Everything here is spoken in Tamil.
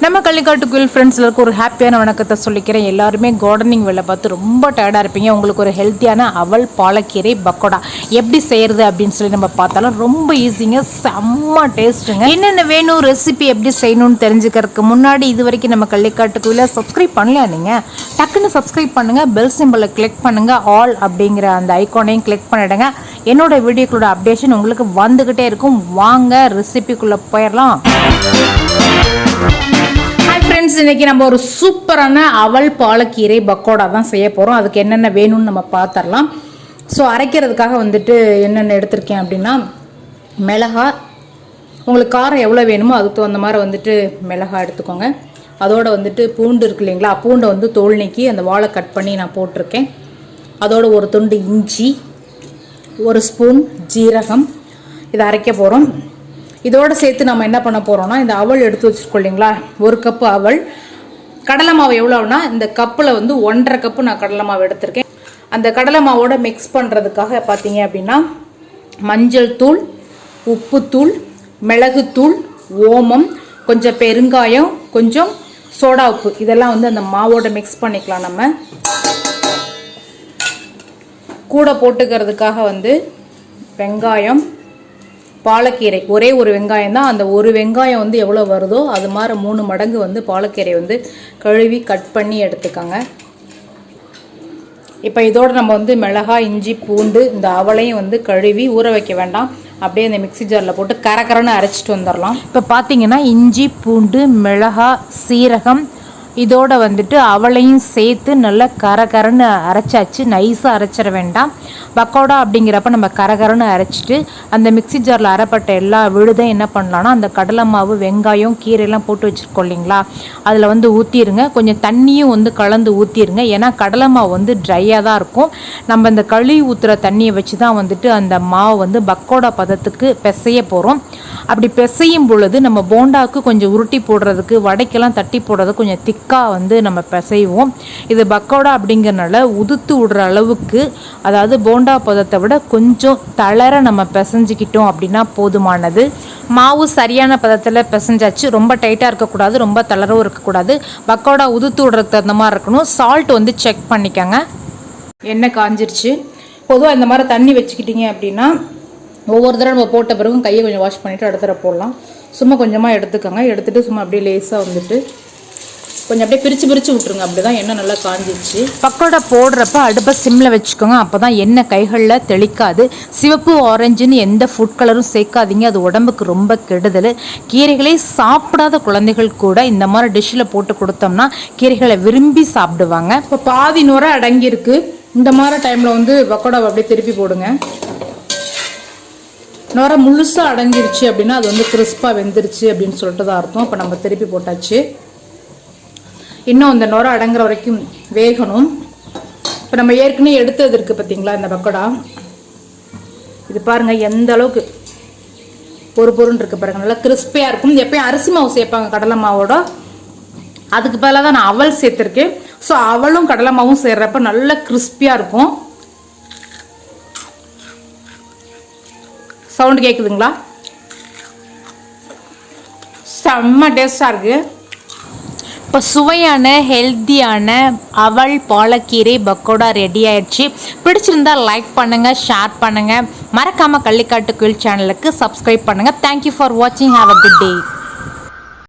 நம்ம கள்ளிக்காட்டுக்குயில் ஃப்ரெண்ட்ஸ்களுக்கு ஒரு ஹாப்பியான வணக்கத்தை சொல்லிக்கிறேன். எல்லாருமே கார்டனிங் வேலை பார்த்து ரொம்ப டயர்டாக இருப்பீங்க. உங்களுக்கு ஒரு ஹெல்த்தியான அவல் பாலக்கீரை பக்கோடா எப்படி செய்கிறது அப்படின்னு சொல்லி நம்ம பார்த்தாலும் ரொம்ப ஈஸிங்க, செம்ம டேஸ்ட்டுங்க. என்னென்ன வேணும், ரெசிபி எப்படி செய்யணும்னு தெரிஞ்சுக்கிறதுக்கு முன்னாடி இது வரைக்கும் நம்ம கள்ளிக்காட்டுக்குயில சப்ஸ்கிரைப் பண்ணலையா நீங்கள் டக்குன்னு சப்ஸ்கிரைப் பண்ணுங்கள், பெல் சிம்பிளை கிளிக் பண்ணுங்கள், ஆல் அப்படிங்கிற அந்த ஐக்கானையும் கிளிக் பண்ணிவிடுங்க. என்னோட வீடியோக்களோட அப்டேஷன் உங்களுக்கு வந்துக்கிட்டே இருக்கும். வாங்க ரெசிபிக்குள்ளே போயிடலாம். ஃப்ரெண்ட்ஸ், இன்றைக்கி நம்ம ஒரு சூப்பரான அவல் பாலக்கீரை பக்கோடா தான் செய்ய போகிறோம். அதுக்கு என்னென்ன வேணும்னு நம்ம பார்த்துடலாம். ஸோ அரைக்கிறதுக்காக வந்துட்டு என்னென்ன எடுத்திருக்கேன் அப்படின்னா, மிளகாய், உங்களுக்கு காரம் எவ்வளோ வேணுமோ அதுக்கு தகுந்த மாதிரி வந்துட்டு மிளகாய் எடுத்துக்கோங்க. அதோட வந்துட்டு பூண்டு இருக்கு இல்லைங்களா, பூண்டை வந்து தோல் நீக்கி அந்த வாழை கட் பண்ணி நான் போட்டிருக்கேன். அதோட ஒரு துண்டு இஞ்சி, ஒரு ஸ்பூன் ஜீரகம், இதை அரைக்க போகிறோம். இதோடு சேர்த்து நம்ம என்ன பண்ண போகிறோம்னா, இந்த அவல் எடுத்து வச்சுருக்கோம் இல்லைங்களா, ஒரு கப்பு அவல். கடலை மாவு எவ்வளோனா, இந்த கப்பில் வந்து 1.5 கப்பு நான் கடலை மாவு எடுத்திருக்கேன். அந்த கடலை மாவோட மிக்ஸ் பண்ணுறதுக்காக பார்த்தீங்க அப்படின்னா, மஞ்சள் தூள், உப்புத்தூள், மிளகுத்தூள், ஓமம், கொஞ்சம் பெருங்காயம், கொஞ்சம் சோடா உப்பு, இதெல்லாம் வந்து அந்த மாவோட மிக்ஸ் பண்ணிக்கலாம். நம்ம கூட போட்டுக்கிறதுக்காக வந்து வெங்காயம், பாலக்கீரை, ஒரே ஒரு வெங்காயம் தான். அந்த ஒரு வெங்காயம் வந்து எவ்வளோ வருதோ அது மாதிரி 3 மடங்கு வந்து பாலக்கீரை வந்து கழுவி கட் பண்ணி எடுத்துக்கோங்க. இப்போ இதோடு நம்ம வந்து மிளகாய், இஞ்சி, பூண்டு, இந்த அவளையும் வந்து கழுவி ஊற வைக்க வேண்டாம், அப்படியே இந்த மிக்ஸி ஜாரில் போட்டு கரகரன்னு அரைச்சிட்டு வந்துடலாம். இப்போ பார்த்தீங்கன்னா இஞ்சி, பூண்டு, மிளகாய், சீரகம், இதோட வந்துட்டு அவளையும் சேர்த்து நல்லா கரகரன்னு அரைச்சாச்சு. நைஸாக அரைச்சிட வேண்டாம். பக்கோடா அப்படிங்கிறப்ப நம்ம கரகரன்னு அரைச்சிட்டு அந்த மிக்ஸி ஜாரில் அரைப்பட்ட எல்லா விழுதையும் என்ன பண்ணலான்னா, அந்த கடலை மாவு, வெங்காயம், கீரையெல்லாம் போட்டு வச்சுருக்கோம் இல்லைங்களா, அதில் வந்து ஊற்றிடுங்க. கொஞ்சம் தண்ணியும் வந்து கலந்து ஊற்றிடுங்க. ஏன்னா கடலை மாவு வந்து ட்ரையாக தான் இருக்கும். நம்ம இந்த கழுவி ஊற்றுற தண்ணியை வச்சு தான் வந்துட்டு அந்த மாவு வந்து பக்கோடா பதத்துக்கு பிசைய போகிறோம். அப்படி பிசையும் பொழுது நம்ம போண்டாவுக்கு கொஞ்சம் உருட்டி போடுறதுக்கு, வடைக்கெல்லாம் தட்டி போடுறதுக்கு கொஞ்சம் திக்காக வந்து நம்ம பிசைவோம். இது பக்கோடா அப்படிங்கிறனால உதுத்து விடுற அளவுக்கு, அதாவது போண்டா பதத்தை விட கொஞ்சம் தளர நம்ம பிசைஞ்சிக்கிட்டோம் அப்படின்னா போதுமானது. மாவு சரியான பதத்தில் பிசைஞ்சாச்சு. ரொம்ப டைட்டாக இருக்கக்கூடாது, ரொம்ப தளரவும் இருக்கக்கூடாது. பக்கோடா உதுத்து விடுறதுக்கு தகுந்த மாதிரி இருக்கணும். சால்ட் வந்து செக் பண்ணிக்கோங்க. எண்ணெய் காஞ்சிருச்சு. பொதுவாக இந்த மாதிரி தண்ணி வச்சுக்கிட்டீங்க அப்படின்னா ஒவ்வொரு தடவை நம்ம போட்ட பிறகும் கையை கொஞ்சம் வாஷ் பண்ணிவிட்டு அடுத்த தடவை போடலாம். சும்மா கொஞ்சமாக எடுத்துக்கோங்க. எடுத்துகிட்டு சும்மா அப்படியே லேஸாக வந்துட்டு கொஞ்சம் அப்படியே பிரித்து விட்டுருங்க. அப்படி தான் எண்ணெய் நல்லா காஞ்சிச்சு. பக்கோடா போடுறப்ப அடுப்பை சிம்மில் வச்சுக்கோங்க. அப்போ தான் எண்ணெய் கைகளில் தெளிக்காது. சிவப்பு, ஆரஞ்சுன்னு எந்த ஃபுட் கலரும் சேர்க்காதீங்க, அது உடம்புக்கு ரொம்ப கெடுதல். கீரைகளே சாப்பிடாத குழந்தைகள் கூட இந்த மாதிரி டிஷ்ஷில் போட்டு கொடுத்தோம்னா கீரைகளை விரும்பி சாப்பிடுவாங்க. இப்போ பாதி நுரை அடங்கியிருக்கு. இந்த மாதிரி டைமில் வந்து பக்கோடாவை அப்படியே திருப்பி போடுங்க. நுரை முழுசாக அடங்கிருச்சு அப்படின்னா அது வந்து கிறிஸ்பாக வெந்துருச்சு அப்படின்னு சொல்லிட்டு தான் அர்த்தம். இப்போ நம்ம திருப்பி போட்டாச்சு. இன்னும் அந்த நுரை அடங்குற வரைக்கும் வேகணும். இப்போ நம்ம ஏற்கனவே எடுத்தது இருக்குது பார்த்தீங்களா, இந்த பக்கோடா, இது பாருங்கள் எந்த அளவுக்கு பொறுன்னு இருக்குது பாருங்கள். நல்லா கிறிஸ்பியாக இருக்கும். எப்பயும் அரிசி மாவு சேர்ப்பாங்க கடலை மாவோட, அதுக்கு பதிலாக தான் நான் அவல் சேர்த்துருக்கேன். ஸோ அவலும் கடலை மாவும் சேர்றப்ப நல்லா கிறிஸ்பியாக இருக்கும். சவுண்டு கேட்குதுங்களா? செம்ம டேஸ்டாக இருக்குது. இப்போ சுவையான ஹெல்த்தியான அவல் பாலக்கீரை பக்கோடா ரெடி ஆயிடுச்சு. பிடிச்சிருந்தா லைக் பண்ணுங்கள், ஷேர் பண்ணுங்கள், மறக்காமல் கள்ளிக்காட்டுக்குயில் சேனலுக்கு சப்ஸ்கிரைப் பண்ணுங்கள். தேங்க்யூ ஃபார் வாட்சிங். Have a good day.